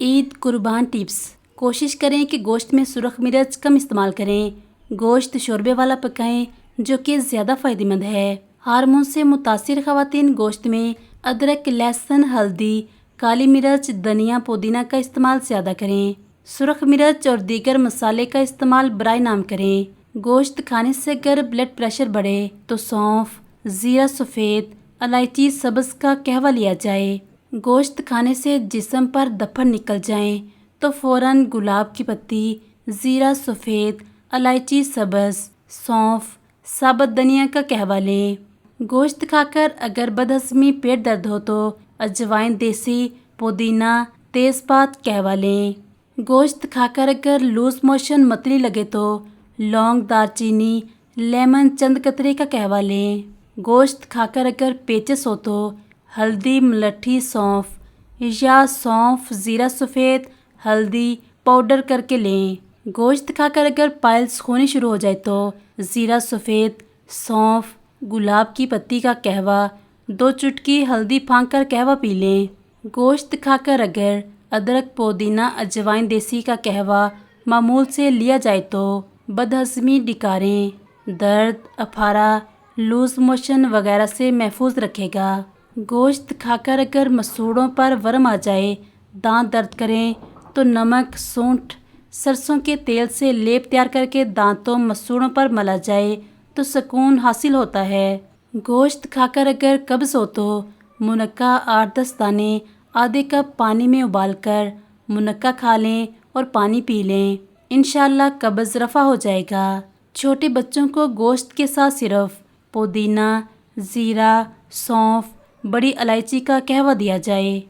عید قربان ٹپس۔ کوشش کریں کہ گوشت میں سرخ مرچ کم استعمال کریں۔ گوشت شوربے والا پکائیں جو کہ زیادہ فائدہ مند ہے۔ ہارمون سے متاثر خواتین گوشت میں ادرک، لہسن، ہلدی، کالی مرچ، دھنیا، پودینہ کا استعمال زیادہ کریں۔ سرخ مرچ اور دیگر مسالے کا استعمال برائے نام کریں۔ گوشت کھانے سے اگر بلڈ پریشر بڑھے تو سونف، زیرہ سفید، الائچی سبز کا قہوہ لیا جائے۔ گوشت کھانے سے جسم پر دھپن نکل جائیں تو فوراً گلاب کی پتی، زیرہ سفید، الائچی سبز، سونف، ثابت دھنیا کا قہوہ لیں۔ گوشت کھا کر اگر بدہضمی، پیٹ درد ہو تو اجوائن، دیسی، پودینہ، تیز پات قہوہ لیں۔ گوشت کھا کر اگر لوز موشن، متلی لگے تو لونگ، دار چینی، لیمن چند قطرے کا قہوہ لیں۔ گوشت کھا کر اگر پیچس ہو تو ہلدی، ملٹھی، سونف یا سونف، زیرہ سفید، ہلدی پاؤڈر کر کے لیں۔ گوشت کھا کر اگر پائلز ہونی شروع ہو جائے تو زیرہ سفید، سونف، گلاب کی پتی کا قہوہ، 2 چٹکی ہلدی پھانک کر قہوہ پی لیں۔ گوشت کھا کر اگر ادرک، پودینہ، اجوائن، دیسی کا قہوہ معمول سے لیا جائے تو بدہضمی، ڈکاریں، درد، اپھارا، لوز موشن وغیرہ سے محفوظ رکھے گا۔ گوشت کھا کر اگر مسوڑوں پر ورم آ جائے، دانت درد کریں تو نمک، سونٹھ، سرسوں کے تیل سے لیپ تیار کر کے دانتوں، مسوڑوں پر ملا جائے تو سکون حاصل ہوتا ہے۔ گوشت کھا کر اگر قبض ہو تو منقع 8-10 دانے آدھے کپ پانی میں ابال کر منقع کھا لیں اور پانی پی لیں، انشاءاللہ قبض رفع ہو جائے گا۔ چھوٹے بچوں کو گوشت کے ساتھ صرف پودینہ، زیرہ، سونف، بڑی الائچی کا قہوہ دیا جائے۔